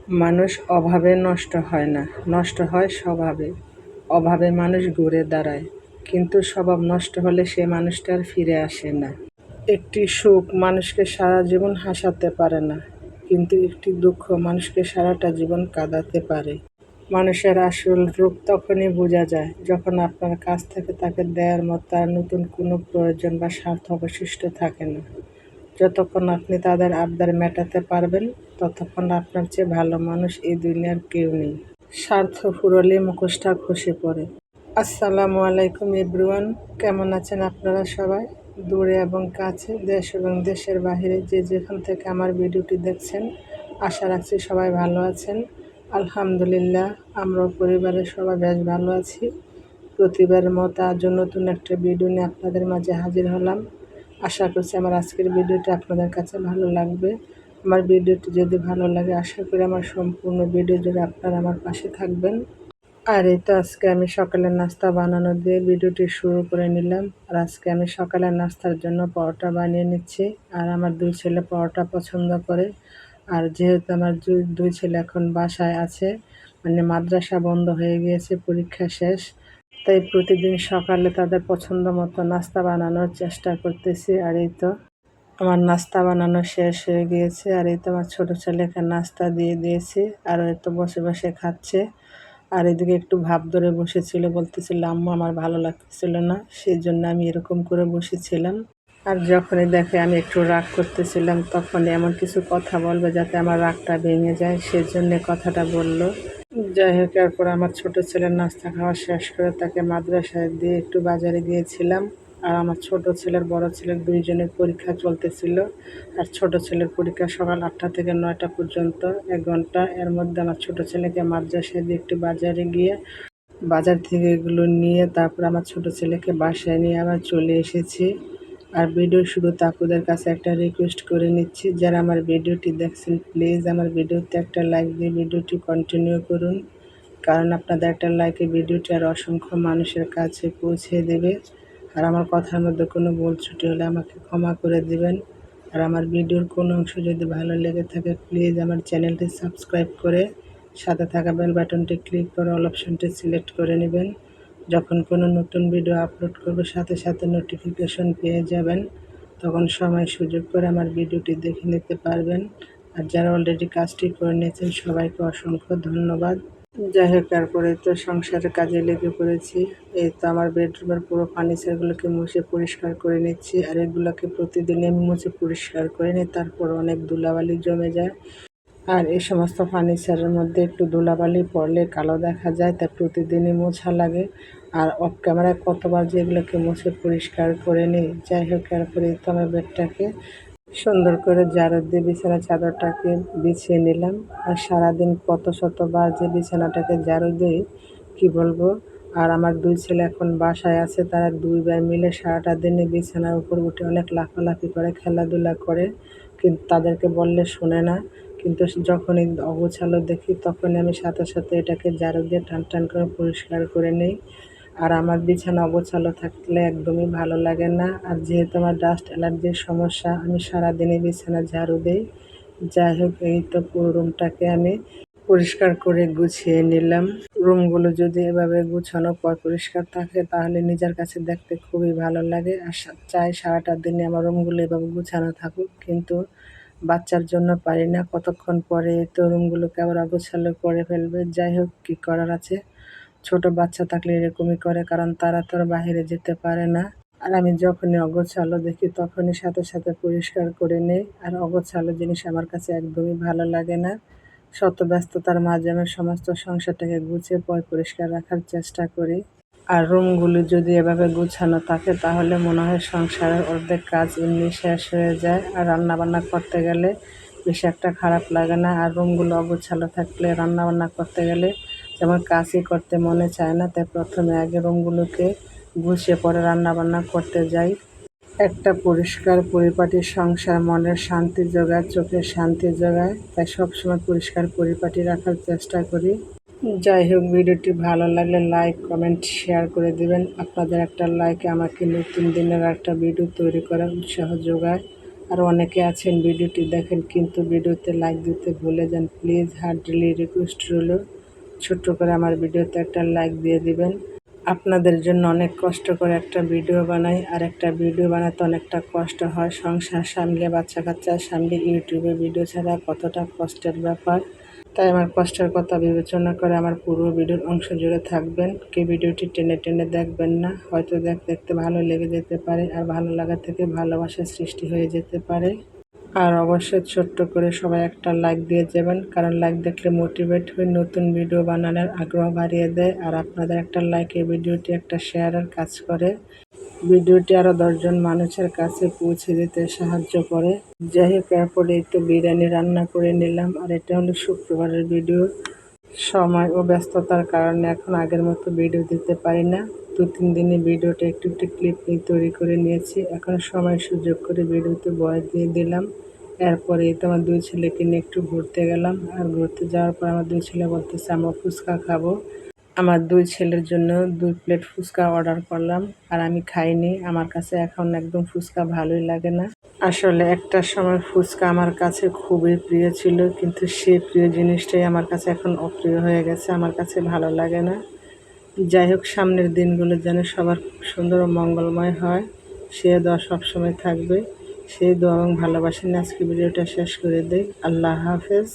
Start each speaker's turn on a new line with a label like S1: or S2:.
S1: মানুষ অভাবে নষ্ট হয় না, নষ্ট হয় স্বভাবে। অভাবে মানুষ ঘুরে দাঁড়ায়, কিন্তু স্বভাব নষ্ট হলে সে মানুষটা আর ফিরে আসে না। একটি সুখ মানুষকে সারা জীবন হাসাতে পারে না, কিন্তু একটি দুঃখ মানুষকে সারাটা জীবন কাঁদাতে পারে। মানুষের আসল রূপ তখনই বোঝা যায় যখন আপনার কাছ থেকে তাকে দেওয়ার মতো আর নতুন কোনো প্রয়োজন বা স্বার্থ অবশিষ্ট থাকে না। যতক্ষণ আপনি তাদের আবদার মেটাতে পারবেন, ততক্ষণ আপনার চেয়ে ভালো মানুষ এই দুনিয়ার কেউ নেই। স্বার্থ ফুরলে মুখোশটা খসে পড়ে। আসসালামু আলাইকুম এভরিওয়ান, কেমন আছেন আপনারা সবাই? দূরে এবং কাছে, দেশ এবং দেশের বাইরে যে যেখান থেকে আমার ভিডিওটি দেখছেন, আশা রাখছি সবাই ভালো আছেন। আলহামদুলিল্লাহ, আমরাও পরিবারের সবাই বেশ ভালো আছি। প্রতিবারের মতো আজও নতুন একটা ভিডিও নিয়ে আপনাদের মাঝে হাজির হলাম। আশা করছি আমার আজকের ভিডিওটি আপনাদের কাছে ভালো লাগবে। আমার ভিডিওটি যদি ভালো লাগে, আশা করি আমার সম্পূর্ণ ভিডিও জুড়ে আপনারা আমার পাশে থাকবেন। আর এই তো আজকে আমি সকালের নাস্তা বানানো দিয়ে ভিডিওটি শুরু করে নিলাম। আর আজকে আমি সকালের নাস্তার জন্য পরোটা বানিয়ে নিচ্ছি। আর আমার দুই ছেলে পরোটা পছন্দ করে। আর যেহেতু আমার দুই ছেলে এখন বাসায় আছে, মানে মাদ্রাসা বন্ধ হয়ে গিয়েছে, পরীক্ষা শেষ, তাই প্রতিদিন সকালে তাদের পছন্দ মতো নাস্তা বানানোর চেষ্টা করতেছি। আর এই তো আমার নাস্তা বানানো শেষ হয়ে গিয়েছে। আর এই তো আমার ছোটো ছেলেকে নাস্তা দিয়ে দিয়েছি, আর এই তো বসে বসে খাচ্ছে। আর এদিকে একটু ভাব ধরে বসেছিল, বলতেছিল আম্মু আমার ভালো লাগতেছিল না, সেই জন্য আমি এরকম করে বসেছিলাম। আর যখনই দেখে আমি একটু রাগ করতেছিলাম, তখন এমন কিছু কথা বলবে যাতে আমার রাগটা ভেঙে যায়, সেজন্য কথাটা বলল। যাই হোক, এরপর আমার ছোট ছেলের নাস্তা খাওয়া শেষ করে তাকে মাদ্রাসায় দিয়ে একটু বাজারে গিয়েছিলাম। আর আমার ছোট ছেলের বড় ছেলের দুইজনের পরীক্ষা চলতেছিল। আর ছোট ছেলের পরীক্ষা সকাল 8টা থেকে 9টা পর্যন্ত, 1 ঘন্টা। এর মধ্যে আমার ছোট ছেলেকে মাদ্রাসায় দিয়ে একটু বাজারে গিয়ে বাজার থেকে এগুলো নিয়ে তারপর আমার ছোট ছেলেকে বাসায় নিয়ে আবার চলে এসেছি। আর ভিডিও শুরুতে আপনাদের কাছে একটা রিকোয়েস্ট করে নিচ্ছি, যারা আমার ভিডিওটি দেখছেন প্লিজ আমার ভিডিওতে একটা লাইক দিয়ে ভিডিওটি কন্টিনিউ করুন, কারণ আপনাদের একটা লাইকে ভিডিওটি আর অসংখ্য মানুষের কাছে পৌঁছে দেবে। আর আমার কথার মধ্যে কোনো ভুল ত্রুটি হলে আমাকে ক্ষমা করে দিবেন। আর আমার ভিডিওর কোনো অংশ যদি ভালো লেগে থাকে, প্লিজ আমার চ্যানেলটি সাবস্ক্রাইব করে সাথে থাকা বেল বাটনটি ক্লিক করে অল অপশনটি সিলেক্ট করে নেবেন। যখন কোনো নতুন ভিডিও আপলোড করব, সাথে সাথে নোটিফিকেশন পেয়ে যাবেন। তখন সময় সুযোগ করে আমার ভিডিওটি দেখে নিতে পারবেন। আর যারা অলরেডি কাজটি করে নিয়েছেন, সবাইকে অসংখ্য ধন্যবাদ। যাই হোক, তারপরে তো সংসারের কাজে লেগে পড়েছি। এই তো আমার বেডরুমের পুরো ফার্নিচারগুলোকে মুছে পরিষ্কার করে নিচ্ছি। আর এগুলোকে প্রতিদিনই আমি মুছে পরিষ্কার করে নিই, তারপর অনেক ধুলাবালি জমে যায়। আর এই সমস্ত ফার্নিচারের মধ্যে একটু ধুলাবালি পড়লে কালো দেখা যায়, তাই প্রতিদিনই মোছা লাগে। আর অফ ক্যামেরায় কতবার যে এগুলোকে মুছে পরিষ্কার করে নিই। যাই হোক, তারপরে তো আমার বেডটাকে সুন্দর করে ঝাড়ু দিয়ে বিছানার চাদরটাকে বিছিয়ে নিলাম। আর সারাদিন কত শতবার যে বিছানাটাকে ঝাড়ু দিই, কি বলবো। আর আমার দুই ছেলে এখন বাসায় আছে, তারা দুই ভাই মিলে সারাটা দিনে বিছানার উপর উঠে অনেক লাফালাফি করে, খেলাধুলা করে, কিন্তু তাদেরকে বললে শোনে না। কিন্তু যখনই অগোছালো দেখি, তখনই আমি সাথে সাথে এটাকে ঝাড়ু দিয়ে টান টান করে পরিষ্কার করে নিই। আর আমার বিছানা অগোছালো থাকলে একদমই ভালো লাগে না। আর যেহেতু আমার ডাস্ট অ্যালার্জির সমস্যা, আমি সারাদিনই বিছানা ঝাড়ু দিই। যাই হোক, এই তো পুরো রুমটাকে আমি পরিষ্কার করে গুছিয়ে নিলাম। রুমগুলো যদি এভাবে গুছানো পরিষ্কার থাকে, তাহলে নিজের কাছে দেখতে খুবই ভালো লাগে। আর চাই সারাটা দিনে আমার রুমগুলো এভাবে গুছানো থাকুক, কিন্তু বাচ্চার জন্য পারি না। কতক্ষণ পরে তো রুমগুলোকে আবার অগোছালো করে ফেলবে। যাই হোক, কী করার আছে, ছোট বাচ্চা থাকলে এরকমই করে, কারণ তারা তো আর বাইরে যেতে পারে না। আর আমি যখনই অগোছালো দেখি, তখনই সাথে সাথে পরিষ্কার করে নেই। আর অগোছালো জিনিস আমার কাছে একদমই ভালো লাগে না। শত ব্যস্ততার মাঝে আমি সমস্ত সংসারটাকে গুছিয়ে পরিষ্কার রাখার চেষ্টা করি। আর রুমগুলি যদি এভাবে গুছানো থাকে, তাহলে মনে হয় সংসারের অর্ধেক কাজ এমনি শেষ হয়ে যায়। আর রান্নাবান্না করতে গেলে বেশি একটা খারাপ লাগে না। আর রুমগুলো অগোছালো থাকলে রান্নাবান্না করতে গেলে যেমন কাজই করতে মনে চায় না, তাই প্রথমে আগে রুমগুলোকে গুছিয়ে পরে রান্নাবান্না করতে যাই। একটা পরিষ্কার পরিপাটি সংসার মনের শান্তি যোগায়, চোখের শান্তি যোগায়, তাই সবসময় পরিষ্কার পরিপাটি রাখার চেষ্টা করি। যাই হোক, ভিডিওটি ভালো লাগলে লাইক কমেন্ট শেয়ার করে দিবেন। আপনাদের একটা লাইক আমাকে নতুন দিনের একটা ভিডিও তৈরি করার উৎসাহ যোগায়। আর অনেকে আছেন ভিডিওটি দেখেন কিন্তু ভিডিওতে লাইক দিতে ভুলে যান। প্লিজ হার্ডলি রিকোয়েস্ট রইল, ছোট্ট করে আমার ভিডিওতে একটা লাইক দিয়ে দিবেন। আপনাদের জন্য অনেক কষ্ট করে একটা ভিডিও বানাই, আর একটা ভিডিও বানাতে অনেকটা কষ্ট হয়। সংসার সামলে, বাচ্চা কাচ্চা সামলে ইউটিউবে ভিডিও ছাড়া কতটা কষ্টের ব্যাপার। তাই আমার কষ্টের কথা বিবেচনা করে আমার পুরো ভিডিওর অংশ জুড়ে থাকবেন। কেউ ভিডিওটি টেনে টেনে দেখবেন না, হয়তো দেখতে ভালো লেগে যেতে পারে, আর ভালো লাগা থেকে ভালোবাসার সৃষ্টি হয়ে যেতে পারে। আর অবশ্যই ছোট্ট করে সবাই একটা লাইক দিয়ে যাবেন, কারণ লাইক দেখলে মোটিভেট হয়ে নতুন ভিডিও বানানোর আগ্রহ বাড়িয়ে দেয়। আর আপনাদের একটা লাইকে ভিডিওটি একটা শেয়ারের কাজ করে, ভিডিওটি আরও 10জন মানুষের কাছে পৌঁছে দিতে সাহায্য করে। যাই হোক, এরপরে এই তো বিরিয়ানি রান্না করে নিলাম, আর এটা হলো শুক্রবারের ভিডিও। সময় ও ব্যস্ততার কারণে এখন আগের মতো ভিডিও দিতে পারি না। 2-3 দিনে ভিডিওটা একটু একটু ক্লিপ নিয়ে তৈরি করে নিয়েছি। এখন সময় সুযোগ করে ভিডিওতে ভয়েস দিয়ে দিলাম। এরপরে এই তো আমার 2 ছেলেকে নিয়ে একটু ঘুরতে গেলাম, আর ঘুরতে যাওয়ার পর আমার 2 ছেলে বলতেছে আমরা ফুচকা খাবো। আমার 2 ছেলের জন্য 2 প্লেট ফুচকা অর্ডার করলাম, আর আমি খাইনি। আমার কাছে এখন একদম ফুচকা ভালোই লাগে না। আসলে একটা সময় ফুচকা আমার কাছে খুবই প্রিয় ছিল, কিন্তু সেই প্রিয় জিনিসটাই আমার কাছে এখন অপ্রিয় হয়ে গেছে, আমার কাছে ভালো লাগে না। যাই হোক, সামনের দিনগুলো যেন সবার খুব সুন্দর ও মঙ্গলময় হয়, সে দোয়া সবসময় থাকবে। সেই দোয়া এবং ভালোবাসা নিয়ে আজকে ভিডিওটা শেষ করে দেই। আল্লাহ হাফেজ।